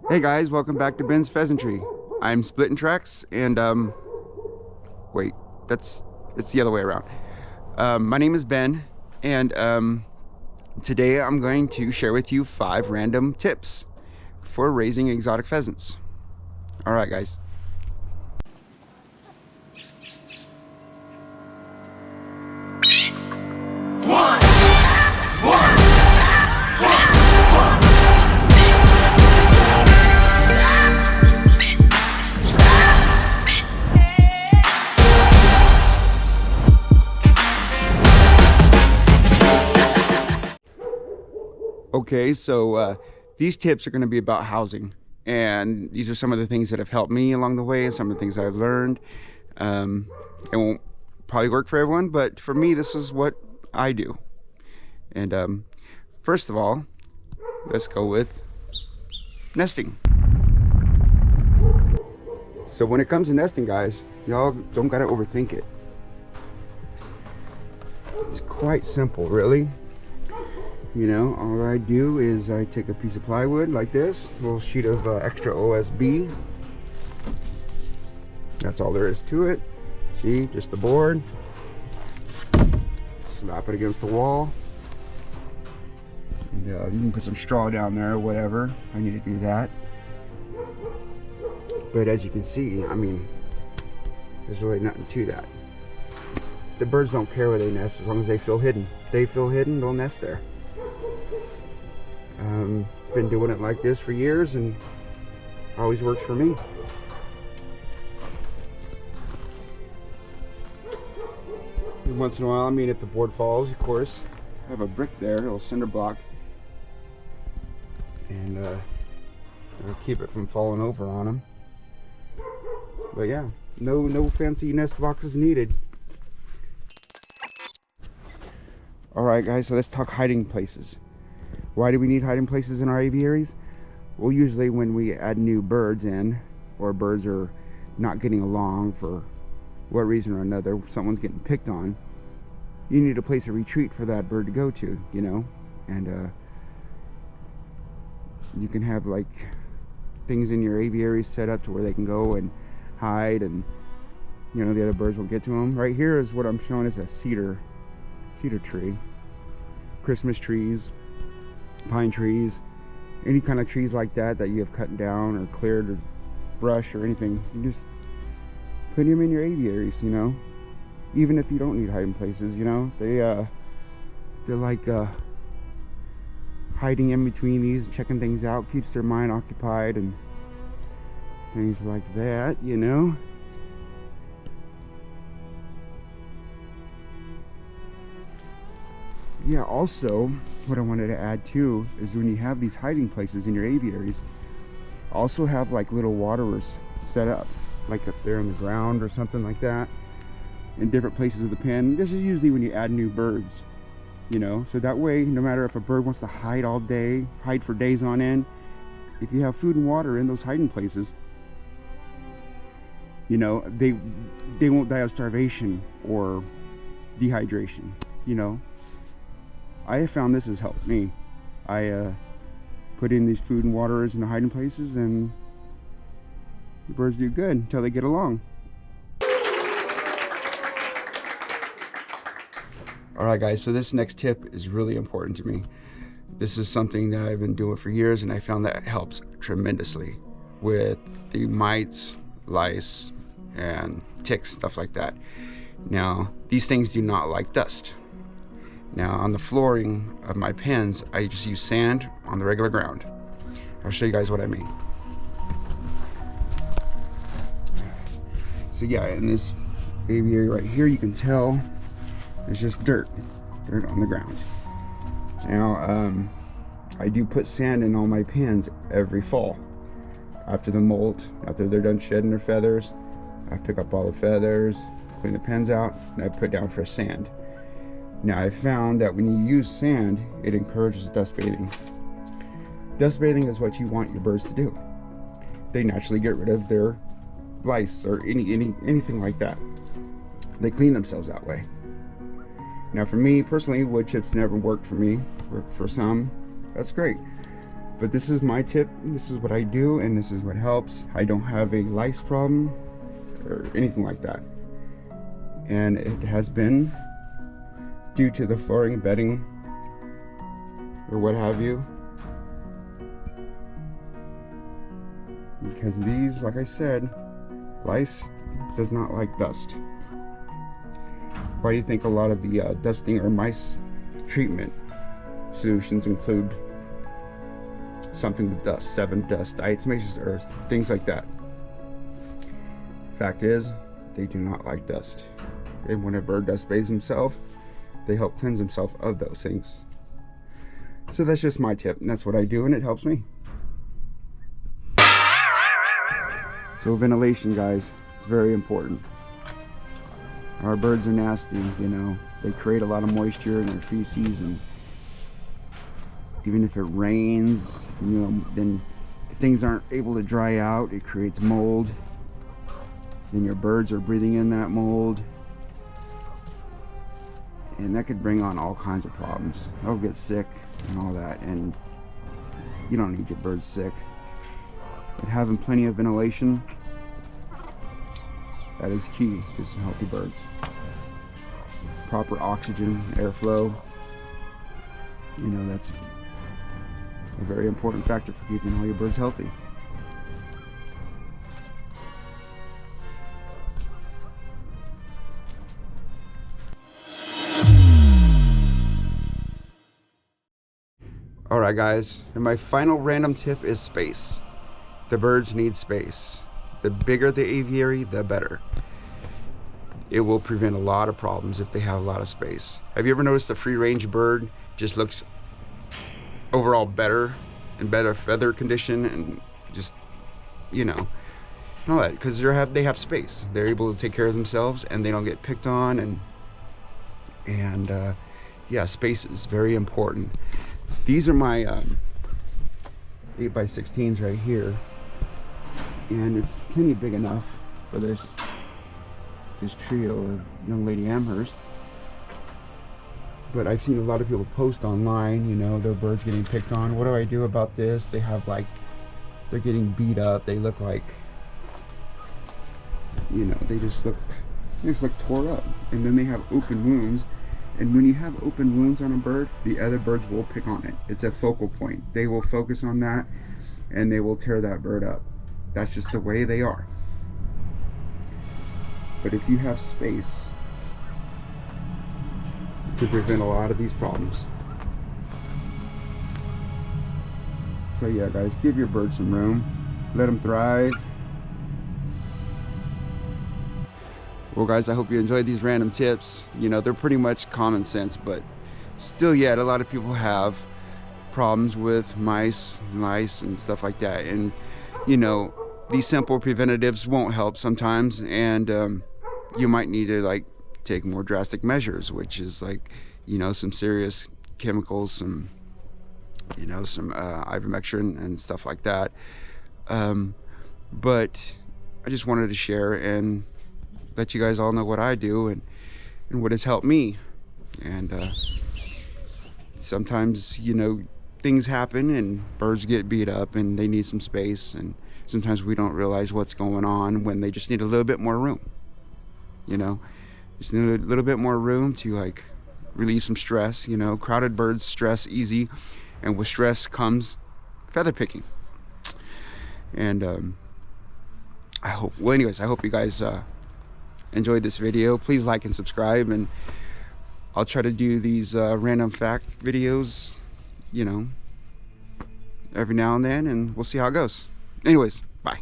Hey guys, welcome back to Ben's Pheasantry. I'm SplittinTracks and wait, it's the other way around. My name is Ben and today I'm going to share with you 5 random tips for raising exotic pheasants. All right guys. Okay, so these tips are going to be about housing, and these are some of the things that have helped me along the way and some of the things I've learned. It won't probably work for everyone, but for me this is what I do. And first of all, let's go with nesting. So when it comes to nesting, guys, y'all don't gotta overthink it. It's quite simple, really. You know, all I do is I take a piece of plywood like this, a little sheet of extra OSB. That's all there is to it. See, just the board. Slap it against the wall. And you can put some straw down there or whatever. I need to do that. But as you can see, I mean, there's really nothing to that. The birds don't care where they nest as long as they feel hidden. If they feel hidden, they'll nest there. Been doing it like this for years and always works for me. And once in a while, I mean, if the board falls, of course, I have a brick there, a little cinder block, and I'll keep it from falling over on them. But yeah, no fancy nest boxes needed. All right, guys, so let's talk hiding places. Why do we need hiding places in our aviaries? Well, usually when we add new birds in, or birds are not getting along for what reason or another, someone's getting picked on, you need a place of retreat for that bird to go to, you know? And you can have like things in your aviaries set up to where they can go and hide, and you know, the other birds will get to them. Right here is what I'm showing is a cedar tree. Christmas trees, pine trees, any kind of trees like that you have cut down or cleared or brush or anything, you just put them in your aviaries, you know, even if you don't need hiding places, you know. They're like hiding in between these, checking things out, keeps their mind occupied and things like that, you know. Yeah, also what I wanted to add too is when you have these hiding places in your aviaries, also have like little waterers set up, like up there on the ground or something like that, in different places of the pen. This is usually when you add new birds, you know, so that way no matter if a bird wants to hide all day, hide for days on end, if you have food and water in those hiding places, you know, they won't die of starvation or dehydration, you know. I have found this has helped me. I put in these food and waterers in the hiding places, and the birds do good until they get along. All right, guys, so this next tip is really important to me. This is something that I've been doing for years, and I found that it helps tremendously with the mites, lice, and ticks, stuff like that. Now, these things do not like dust. Now, on the flooring of my pens, I just use sand on the regular ground. I'll show you guys what I mean. So yeah, in this aviary right here, you can tell there's just dirt on the ground. Now, I do put sand in all my pens every fall. After the molt, after they're done shedding their feathers, I pick up all the feathers, clean the pens out, and I put down fresh sand. Now, I found that when you use sand, it encourages dust bathing. Dust bathing is what you want your birds to do. They naturally get rid of their lice or anything like that. They clean themselves that way. Now, for me personally, wood chips never worked for me. Worked for some, that's great. But this is my tip, this is what I do, and this is what helps. I don't have a lice problem or anything like that. And it has been due to the flooring, bedding, or what have you. Because these, like I said, lice does not like dust. Why do you think a lot of the dusting or mice treatment solutions include something with dust, 7 dust, diatomaceous earth, things like that? Fact is, they do not like dust. And when a bird does bathe himself, they help cleanse himself of those things. So that's just my tip, and that's what I do, and it helps me. So ventilation, guys, is very important. Our birds are nasty, you know. They create a lot of moisture in their feces, and even if it rains, you know, then if things aren't able to dry out, it creates mold. Then your birds are breathing in that mold, and that could bring on all kinds of problems. They'll get sick and all that, and you don't need your birds sick. But having plenty of ventilation, that is key to some healthy birds. Proper oxygen, airflow, you know, that's a very important factor for keeping all your birds healthy. Alright guys, and my final random tip is space. The birds need space. The bigger the aviary, the better. It will prevent a lot of problems if they have a lot of space. Have you ever noticed a free range bird just looks overall better and better feather condition, and just, you know, all that because they have space. They're able to take care of themselves, and they don't get picked on, and yeah, space is very important. These are my 8x16s right here, and it's plenty big enough for this trio of young lady Amherst. But I've seen a lot of people post online, you know, their birds getting picked on. What do I do about this? They have, like, they're getting beat up. They look like, you know, they just look tore up. And then they have open wounds. And when you have open wounds on a bird, the other birds will pick on it. It's a focal point. They will focus on that, and they will tear that bird up. That's just the way they are. But if you have space, you can prevent a lot of these problems. So yeah, guys, give your birds some room. Let them thrive. Well guys, I hope you enjoyed these random tips. You know, they're pretty much common sense, but still yet a lot of people have problems with mice, lice, and stuff like that. And you know, these simple preventatives won't help sometimes, and you might need to, like, take more drastic measures, which is, like, you know, some serious chemicals, some, you know, some ivermectin and stuff like that. But I just wanted to share and let you guys all know what I do and what has helped me. And sometimes, you know, things happen and birds get beat up and they need some space, and sometimes we don't realize what's going on when they just need a little bit more room. You know, just need a little bit more room to, like, relieve some stress. You know, crowded birds stress easy, and with stress comes feather picking. And I hope you guys enjoyed this video. Please like and subscribe, and I'll try to do these random fact videos, you know, every now and then, and we'll see how it goes. Anyways, bye.